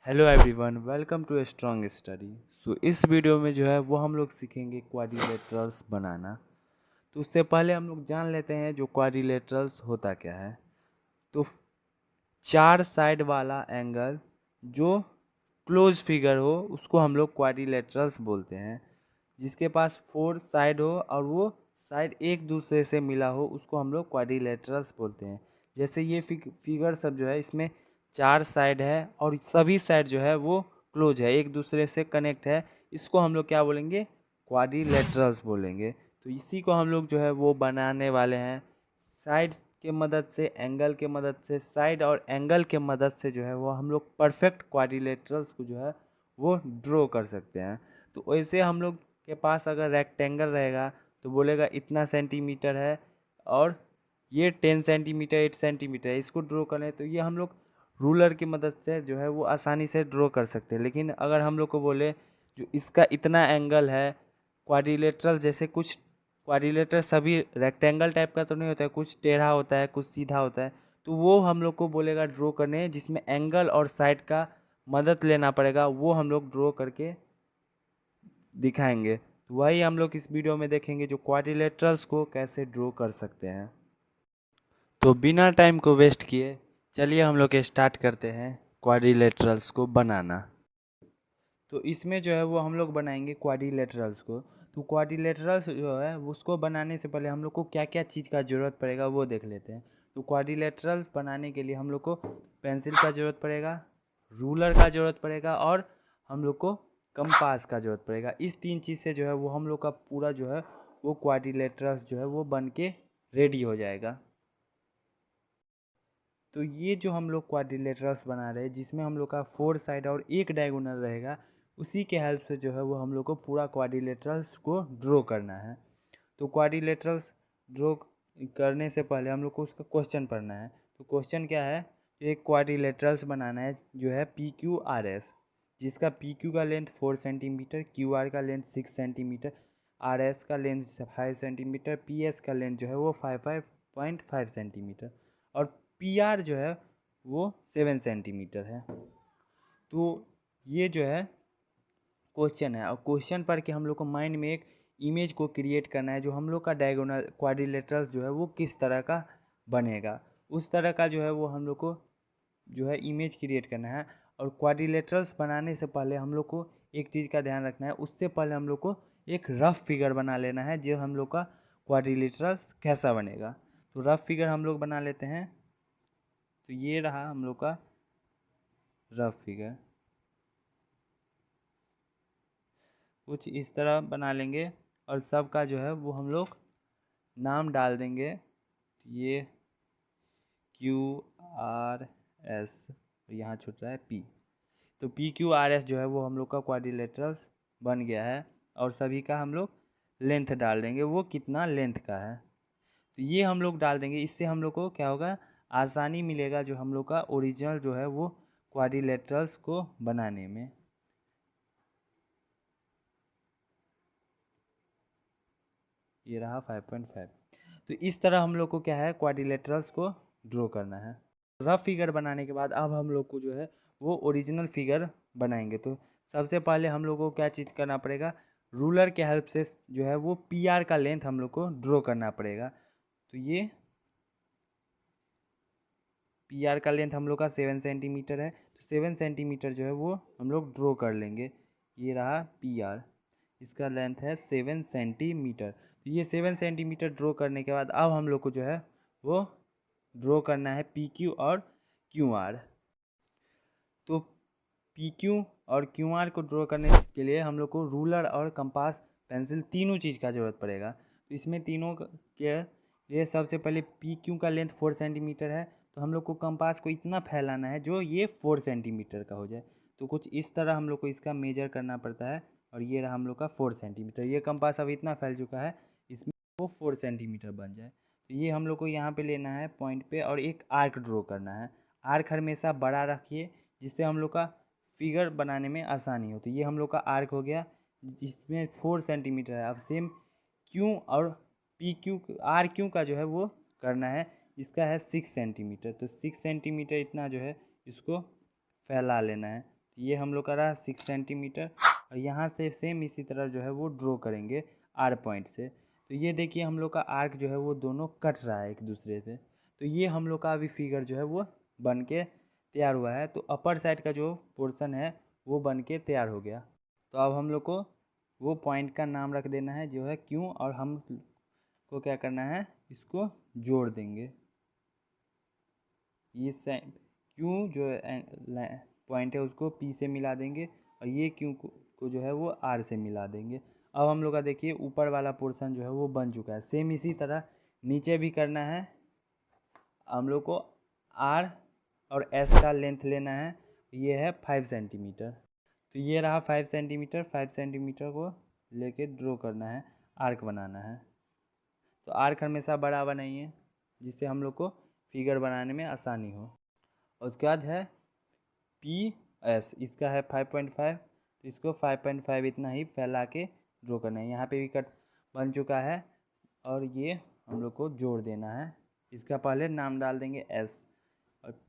Hello everyone, welcome to strong study. इस video में जो है वो हम लोग सीखेंगे क्वाड्रिलेटरल्स बनाना। तो उससे पहले हम लोग जान लेते हैं जो क्वाड्रिलेटरल्स होता क्या है। तो चार साइड वाला एंगल जो क्लोज फिगर हो उसको हम लोग क्वाड्रिलेटरल्स बोलते हैं। जिसके पास फोर साइड हो और वो साइड एक दूसरे से मिला हो उसको हम लोग क्वाड्रिलेटरल्स बोलते हैं। जैसे ये फिगर सब जो है इसमें चार साइड है और सभी साइड जो है वो क्लोज है, एक दूसरे से कनेक्ट है। इसको हम लोग क्या बोलेंगे? क्वाड्रिलेटरल्स बोलेंगे। तो इसी को हम लोग जो है वो बनाने वाले हैं। साइड के मदद से, एंगल के मदद से, साइड और एंगल के मदद से जो है वो हम लोग परफेक्ट क्वाड्रिलेटरल्स को जो है वो ड्रॉ कर सकते हैं। तो वैसे हम लोग के पास अगर रेक्टेंगल रहेगा तो बोलेगा इतना सेंटीमीटर है और ये 10 सेंटीमीटर 8 सेंटीमीटर है, इसको ड्रॉ करें तो ये हम लोग रूलर की मदद से जो है वो आसानी से ड्रॉ कर सकते हैं। लेकिन अगर हम लोग को बोले जो इसका इतना एंगल है, क्वाड्रिलेटरल जैसे कुछ क्वाड्रिलेटरल सभी रेक्टेंगल टाइप का तो नहीं होता है, कुछ टेढ़ा होता है कुछ सीधा होता है। तो वो हम लोग को बोलेगा ड्रॉ करने जिसमें एंगल और साइड का मदद लेना पड़ेगा, वो हम लोग ड्रॉ करके दिखाएंगे। तो वही हम लोग इस वीडियो में देखेंगे जो क्वाड्रिलेटरल्स को कैसे ड्रॉ कर सकते हैं। तो बिना टाइम को वेस्ट किए चलिए हम लोग स्टार्ट करते हैं क्वाड्रिलेटरल्स को बनाना। तो इसमें जो है वो हम लोग बनाएंगे क्वाड्रिलेटरल्स को। तो क्वाड्रिलेटरल्स जो है उसको बनाने से पहले हम लोग को क्या क्या चीज़ का ज़रूरत पड़ेगा वो देख लेते हैं। तो क्वाड्रिलेटरल्स बनाने के लिए हम लोग को पेंसिल का ज़रूरत पड़ेगा, रूलर का ज़रूरत पड़ेगा और हम लोग को कंपास का ज़रूरत पड़ेगा। इस तीन चीज़ से जो है वो हम लोग का पूरा जो है वो क्वाड्रिलेटरल्स जो है वो बन के रेडी हो जाएगा। तो ये जो हम लोग क्वाड्रिलेटरल्स बना रहे हैं जिसमें हम लोग का फोर साइड और एक डायगोनल रहेगा, उसी के हेल्प से जो है वो हम लोग को पूरा क्वाड्रिलेटरल्स को ड्रॉ करना है। तो क्वाड्रिलेटरल्स ड्रॉ करने से पहले हम लोग को उसका क्वेश्चन पढ़ना है। तो क्वेश्चन क्या है? एक क्वाड्रिलेटरल्स बनाना है जो है पी क्यू आर एस, जिसका पी क्यू का लेंथ 4 सेंटीमीटर, क्यू आर का लेंथ 6 सेंटीमीटर, आर एस का लेंथ 5 सेंटीमीटर, पी एस का लेंथ जो है वो 5.5 सेंटीमीटर और पी आर जो है वो 7 सेंटीमीटर है। तो ये जो है क्वेश्चन है और क्वेश्चन पढ़ के हम लोग को माइंड में एक इमेज को क्रिएट करना है जो हम लोग का डायगोनल क्वाड्रिलेटरल्स जो है वो किस तरह का बनेगा, उस तरह का जो है वो हम लोग को जो है इमेज क्रिएट करना है। और क्वाड्रिलेटरल्स बनाने से पहले हम लोग को एक चीज़ का ध्यान रखना है, उससे पहले हम लोग को एक रफ फिगर बना लेना है जो हम लोग का क्वाड्रिलेटरल्स कैसा बनेगा। तो रफ फिगर हम लोग बना लेते हैं। तो ये रहा हम लोग का रफ फिगर, कुछ इस तरह बना लेंगे और सब का जो है वो हम लोग नाम डाल देंगे। ये क्यू आर एस, यहाँ छूट रहा है पी। तो पी क्यू आर एस जो है वो हम लोग का क्वाड्रिलेटरल्स बन गया है और सभी का हम लोग लेंथ डाल देंगे, वो कितना लेंथ का है तो ये हम लोग डाल देंगे। इससे हम लोग को क्या होगा, आसानी मिलेगा जो हम लोग का ओरिजिनल जो है वो क्वाड्रिलेटरल्स को बनाने में। ये रहा 5.5। तो इस तरह हम लोग को क्या है क्वाड्रिलेटरल्स को ड्रॉ करना है। रफ फिगर बनाने के बाद अब हम लोग को जो है वो ओरिजिनल फिगर बनाएंगे। तो सबसे पहले हम लोग को क्या चीज़ करना पड़ेगा, रूलर के हेल्प से जो है वो पी आर का लेंथ हम लोग को ड्रॉ करना पड़ेगा। तो ये पी आर का लेंथ हम लोग का 7 सेंटीमीटर है, तो 7 सेंटीमीटर जो है वो हम लोग ड्रॉ कर लेंगे। ये रहा पी आर, इसका लेंथ है 7 सेंटीमीटर। तो ये 7 सेंटीमीटर ड्रॉ करने के बाद अब हम लोग को जो है वो ड्रॉ करना है पी क्यू और क्यू आर। तो पी क्यू और क्यू आर को ड्रॉ करने के लिए हम लोग को रूलर और कंपास पेंसिल तीनों चीज़ का ज़रूरत पड़ेगा। तो इसमें तीनों के लिए सबसे पहले पी क्यू का लेंथ 4 सेंटीमीटर है, तो हम लोग को कंपास को इतना फैलाना है जो ये 4 सेंटीमीटर का हो जाए। तो कुछ इस तरह हम लोग को इसका मेजर करना पड़ता है और ये रहा हम लोग का 4 सेंटीमीटर। ये कंपास अब इतना फैल चुका है इसमें वो 4 सेंटीमीटर बन जाए। तो ये हम लोग को यहाँ पे लेना है पॉइंट पे और एक आर्क ड्रॉ करना है। आर्क हमेशा बड़ा रखिए जिससे हम लोग का फिगर बनाने में आसानी हो। तो ये हम लोग का आर्क हो गया जिसमें 4 सेंटीमीटर है। अब सेम क्यू और पी क्यू आर क्यू का जो है वो करना है, इसका है 6 सेंटीमीटर। तो 6 सेंटीमीटर इतना जो है इसको फैला लेना है। ये हम लोग का रहा 6 सेंटीमीटर, और यहाँ से सेम इसी तरह जो है वो ड्रॉ करेंगे आर पॉइंट से। तो ये देखिए हम लोग का आर्क जो है वो दोनों कट रहा है एक दूसरे से। तो ये हम लोग का अभी फिगर जो है वो बन के तैयार हुआ है। तो अपर साइड का जो पोर्शन है वो बन के तैयार हो गया। तो अब हम लोग को वो पॉइंट का नाम रख देना है जो है क्यू, और हम को क्या करना है, इसको जोड़ देंगे। ये क्यू जो पॉइंट है उसको पी से मिला देंगे, और ये क्यू को जो है वो आर से मिला देंगे। अब हम लोग का देखिए ऊपर वाला पोर्शन जो है वो बन चुका है। सेम इसी तरह नीचे भी करना है। हम लोग को आर और एस का लेंथ लेना है, ये है 5 सेंटीमीटर। तो ये रहा 5 सेंटीमीटर। 5 सेंटीमीटर को लेके ड्रॉ करना है, आर्क बनाना है। तो आर्क हमेशा बड़ा बनाइए जिससे हम लोग को फिगर बनाने में आसानी हो। और उसके बाद है पी एस, इसका है 5.5। तो इसको 5.5 इतना ही फैला के ड्रॉ करना है। यहाँ पे भी कट बन चुका है, और ये हम लोग को जोड़ देना है। इसका पहले नाम डाल देंगे एस, और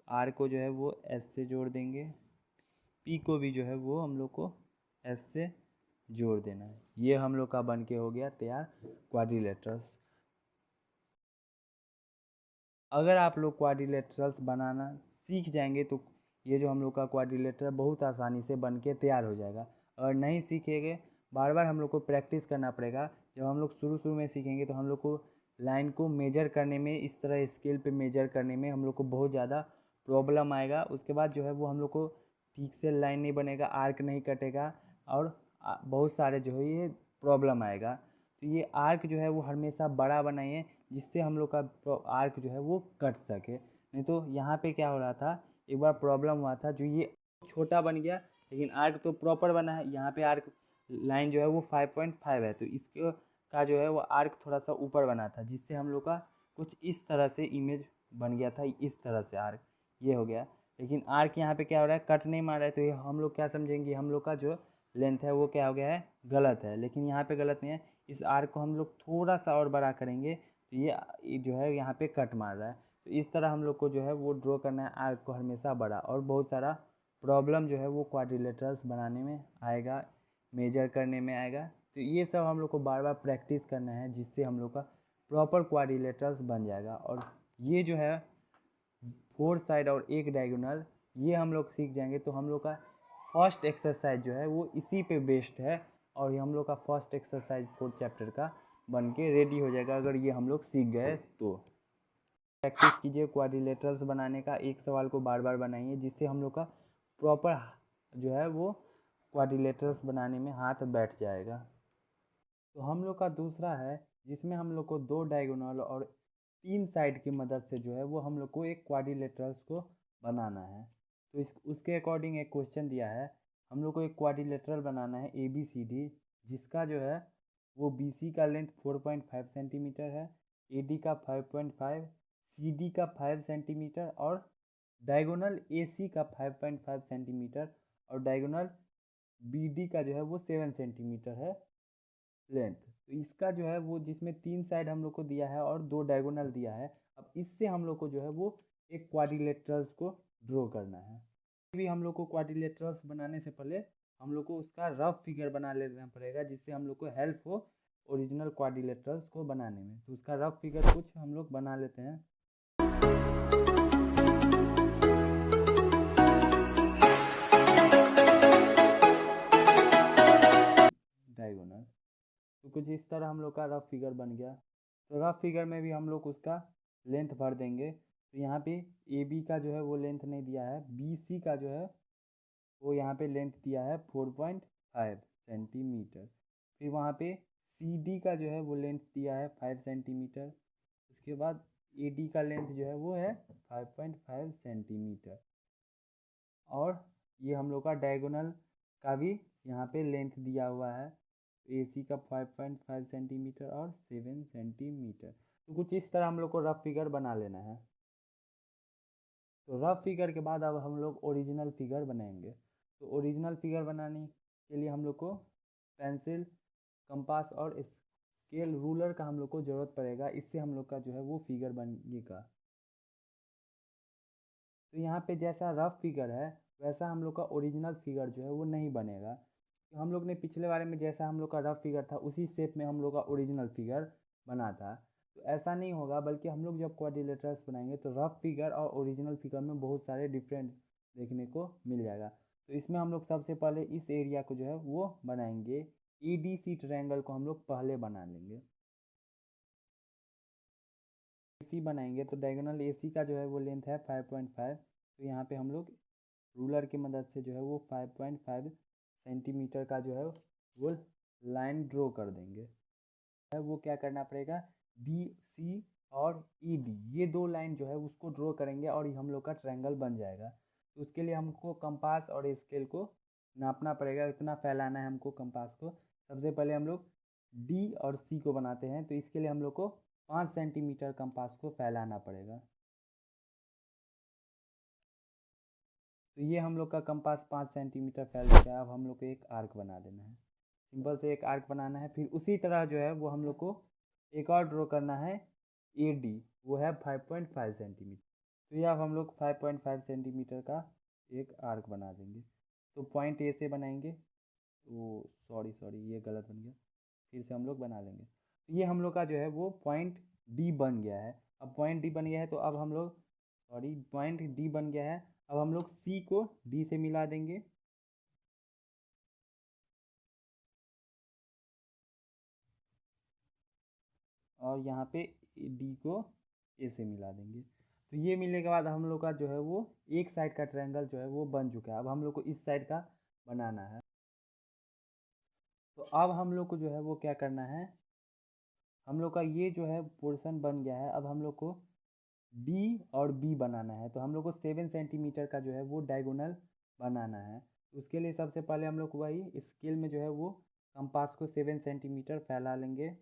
आर को जो है वो एस से जोड़ देंगे। पी को भी जो है वो हम लोग को एस से जोड़ देना है। ये हम लोग का बन के हो गया तैयार क्वाड्रिलेटरल्स। अगर आप लोग क्वाड्रिलेटरल्स बनाना सीख जाएंगे तो ये जो हम लोग का क्वाड्रिलेटरल बहुत आसानी से बन के तैयार हो जाएगा। और नहीं सीखेंगे, बार बार हम लोग को प्रैक्टिस करना पड़ेगा। जब हम लोग शुरू शुरू में सीखेंगे तो हम लोग को लाइन को मेजर करने में, इस तरह स्केल पे मेजर करने में हम लोग को बहुत ज़्यादा प्रॉब्लम आएगा। उसके बाद जो है वो हम लोग को ठीक से लाइन नहीं बनेगा, आर्क नहीं कटेगा, और बहुत सारे जो है ये प्रॉब्लम आएगा। तो ये आर्क जो है वो हमेशा बड़ा बनाइए जिससे हम लोग का आर्क जो है वो कट सके। नहीं तो यहाँ पे क्या हो रहा था, एक बार प्रॉब्लम हुआ था, जो ये छोटा बन गया लेकिन आर्क तो प्रॉपर बना है। यहाँ पे आर्क लाइन जो है वो 5.5 है, तो इसके का जो है वो आर्क थोड़ा सा ऊपर बना था, जिससे हम लोग का कुछ इस तरह से इमेज बन गया था। इस तरह से आर्क ये हो गया। लेकिन आर्क यहाँ पे क्या हो रहा है, कट नहीं मार रहा है। तो ये हम लोग क्या समझेंगे, हम लोग का जो लेंथ है वो क्या हो गया है, गलत है। लेकिन यहाँ पे गलत नहीं है। इस आर्क को हम लोग थोड़ा सा और बड़ा करेंगे तो ये जो है यहाँ पे कट मार रहा है। तो इस तरह हम लोग को जो है वो ड्रॉ करना है आर्क को हमेशा बड़ा। और बहुत सारा प्रॉब्लम जो है वो क्वाड्रिलेटरल्स बनाने में आएगा, मेजर करने में आएगा। तो ये सब हम लोग को बार बार प्रैक्टिस करना है, जिससे हम लोग का प्रॉपर क्वाड्रिलेटरल्स बन जाएगा। और ये जो है 4 साइड और एक डायगोनल, ये हम लोग सीख जाएंगे तो हम लोग का फर्स्ट एक्सरसाइज जो है वो इसी पे बेस्ड है। और ये हम लोग का फर्स्ट एक्सरसाइज 4th चैप्टर का बन के रेडी हो जाएगा अगर ये हम लोग सीख गए तो। प्रैक्टिस कीजिए क्वाड्रिलेटरल्स बनाने का, एक सवाल को बार बार बनाइए, जिससे हम लोग का प्रॉपर जो है वो क्वाड्रिलेटरल्स बनाने में हाथ बैठ जाएगा। तो हम लोग का दूसरा है जिसमें हम लोग को 2 डायगोनल और 3 साइड की मदद से जो है वो हम लोग को एक क्वाड्रिलेटरल्स को बनाना है। तो उसके अकॉर्डिंग एक क्वेश्चन दिया है। हम लोग को एक क्वाड्रिलेटरल बनाना है ABCD, जिसका जो है वो BC का लेंथ 4.5 सेंटीमीटर है, AD का 5.5, CD का 5 सेंटीमीटर, और डायगोनल AC का 5.5 सेंटीमीटर, और डायगोनल BD का जो है वो 7 सेंटीमीटर है लेंथ। तो इसका जो है वो जिसमें 3 साइड हम लोग को दिया है और 2 डायगोनल दिया है। अब इससे हम लोग को जो है वो एक क्वाड्रिलेटरल्स को ड्रॉ करना है। भी हम लोग को क्वाड्रिलेटरल्स बनाने से पहले हम लोग को उसका रफ फिगर बना लेना पड़ेगा, जिससे हम लोग को हेल्प हो ओरिजिनल क्वाड्रिलेटरल्स को बनाने में। तो उसका रफ फिगर कुछ हम लोग बना लेते हैं। डायगोनल तो कुछ इस तरह हम लोग का रफ फिगर बन गया। तो रफ फिगर में भी हम लोग उसका लेंथ भर देंगे। तो यहाँ पे AB का जो है वो लेंथ नहीं दिया है, BC का जो है वो यहाँ पे लेंथ दिया है 4.5 सेंटीमीटर। फिर वहाँ पे CD का जो है वो लेंथ दिया है 5 सेंटीमीटर। उसके बाद AD का लेंथ जो है वो है 5.5 सेंटीमीटर। और ये हम लोग का डायगोनल का भी यहाँ पे लेंथ दिया हुआ है, AC का 5.5 सेंटीमीटर और 7 सेंटीमीटर। तो कुछ इस तरह हम लोग को रफ फिगर बना लेना है। तो रफ फिगर के बाद अब हम लोग ओरिजिनल फिगर बनाएंगे। तो ओरिजिनल फिगर बनाने के लिए हम लोग को पेंसिल, कंपास और स्केल, रूलर का हम लोग को ज़रूरत पड़ेगा। इससे हम लोग का जो है वो फिगर बनेगा। तो यहाँ पे जैसा रफ फिगर है वैसा हम लोग का ओरिजिनल फिगर जो है वो नहीं बनेगा। तो हम लोग ने पिछले बारे में जैसा हम लोग का रफ फिगर था उसी शेप में हम लोग का ओरिजिनल फिगर बना था। तो ऐसा नहीं होगा, बल्कि हम लोग जब क्वाड्रिलेटरल्स बनाएंगे तो रफ फिगर और ओरिजिनल फिगर में बहुत सारे डिफरेंट देखने को मिल जाएगा। तो इसमें हम लोग सबसे पहले इस एरिया को जो है वो बनाएंगे। EDC ट्रायंगल को हम लोग पहले बना लेंगे। AC बनाएंगे तो डायगोनल AC का जो है वो लेंथ है 5.5। तो यहाँ पे हम लोग रूलर की मदद से जो है वो 5.5 सेंटीमीटर का जो है वो लाइन ड्रॉ कर देंगे। वो क्या करना पड़ेगा, DC और ED ये दो लाइन जो है उसको ड्रॉ करेंगे और हम लोग का ट्रायंगल बन जाएगा। तो उसके लिए हमको कंपास और स्केल को नापना पड़ेगा, इतना फैलाना है हमको कंपास को। सबसे पहले हम लोग D और C को बनाते हैं, तो इसके लिए हम लोग को 5 सेंटीमीटर कंपास को फैलाना पड़ेगा। तो ये हम लोग का कंपास 5 सेंटीमीटर फैल चुका है। अब हम लोग को एक आर्क बना देना है, सिंपल से एक आर्क बनाना है। फिर उसी तरह जो है वो हम लोग को एक और ड्रॉ करना है AD, वो है 5.5 सेंटीमीटर। तो ये अब हम लोग 5.5 सेंटीमीटर का एक आर्क बना देंगे। तो पॉइंट A से बनाएंगे, वो सॉरी ये गलत बन गया, फिर से हम लोग बना लेंगे। तो ये हम लोग का जो है वो पॉइंट D बन गया है। अब पॉइंट D बन गया है तो अब हम लोग पॉइंट D बन गया है। अब हम लोग C को D से मिला देंगे और यहाँ पे D को A से मिला देंगे। तो ये मिलने के बाद हम लोग का जो है वो एक साइड का ट्रायंगल जो है वो बन चुका है। अब हम लोग को इस साइड का बनाना है। तो अब हम लोग को जो है वो क्या करना है, हम लोग का ये जो है पोर्शन बन गया है। अब हम लोग को D और B बनाना है। तो हम लोग को 7 सेंटीमीटर का जो है वो डायगोनल बनाना है। तो उसके लिए सबसे पहले हम लोग को वही स्केल में जो है वो कंपास को 7 सेंटीमीटर फैला लेंगे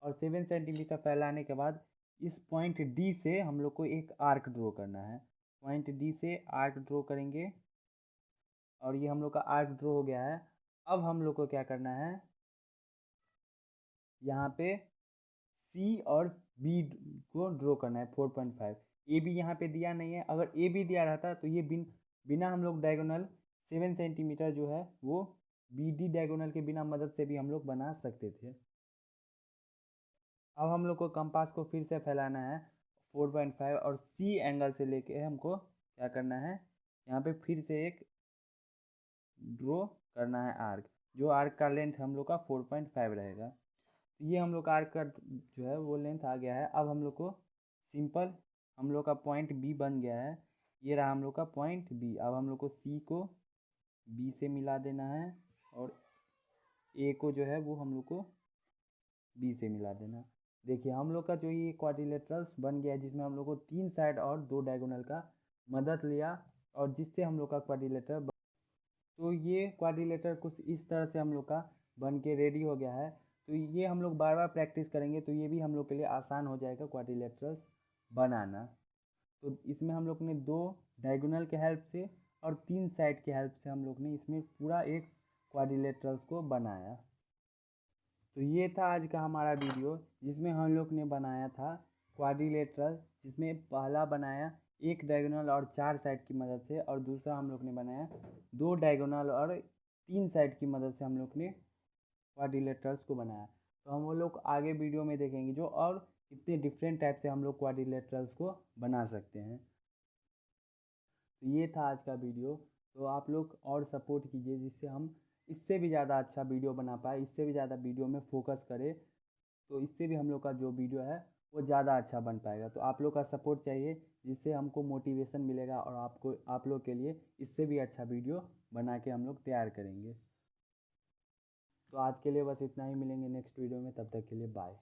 और 7 सेंटीमीटर फैलाने के बाद इस पॉइंट D से हम लोग को एक आर्क ड्रॉ करना है। पॉइंट D से आर्क ड्रॉ करेंगे और ये हम लोग का आर्क ड्रॉ हो गया है। अब हम लोग को क्या करना है, यहाँ पे C और B को ड्रॉ करना है 4.5। ए बी यहाँ पे दिया नहीं है, अगर ए बी दिया रहता तो ये बिना हम लोग डायगोनल 7 सेंटीमीटर जो है वो BD डायगोनल के बिना मदद से भी हम लोग बना सकते थे। अब हम लोग को कंपास को फिर से फैलाना है 4.5 और C एंगल से लेके हमको क्या करना है, यहाँ पे फिर से एक ड्रॉ करना है आर्क, जो आर्क का लेंथ हम लोग का 4.5 रहेगा। तो ये हम लोग का आर्क का जो है वो लेंथ आ गया है। अब हम लोग को सिंपल हम लोग का पॉइंट B बन गया है। ये रहा हम लोग का पॉइंट B। अब हम लोग को C को B से मिला देना है और A को जो है वो हम लोग को B से मिला देना। देखिए हम लोग का जो ये क्वाड्रिलेटरल्स बन गया है, जिसमें हम लोग को 3 साइड और 2 डायगोनल का मदद लिया और जिससे हम लोग का क्वाड्रिलेटर तो ये क्वाड्रिलेटर कुछ इस तरह से हम लोग का बन के रेडी हो गया है। तो ये हम लोग बार बार प्रैक्टिस करेंगे तो ये भी हम लोग के लिए आसान हो जाएगा क्वाड्रिलेटरल्स बनाना। तो इसमें हम लोग ने 2 डायगोनल के हेल्प से और 3 साइड के हेल्प से हम लोग ने इसमें पूरा एक क्वाड्रिलेटरल्स को बनाया। तो ये था आज का हमारा वीडियो, जिसमें हम लोग ने बनाया था क्वाड्रिलेटरल, जिसमें पहला बनाया एक डायगोनल और 4 साइड की मदद से और दूसरा हम लोग ने बनाया 2 डायगोनल और 3 साइड की मदद से हम लोग ने क्वाड्रिलेटरल्स को बनाया। तो हम वो लोग आगे वीडियो में देखेंगे जो और इतने डिफरेंट टाइप से हम लोग क्वाड्रिलेटरल्स को बना सकते हैं। तो ये था आज का वीडियो। तो आप लोग और सपोर्ट कीजिए जिससे हम इससे भी ज़्यादा अच्छा वीडियो बना पाए, इससे भी ज़्यादा वीडियो में फोकस करें, तो इससे भी हम लोग का जो वीडियो है वो ज़्यादा अच्छा बन पाएगा। तो आप लोग का सपोर्ट चाहिए, जिससे हमको मोटिवेशन मिलेगा और आप लोग के लिए इससे भी अच्छा वीडियो बना के हम लोग तैयार करेंगे। तो आज के लिए बस इतना ही, मिलेंगे नेक्स्ट वीडियो में, तब तक के लिए बाय।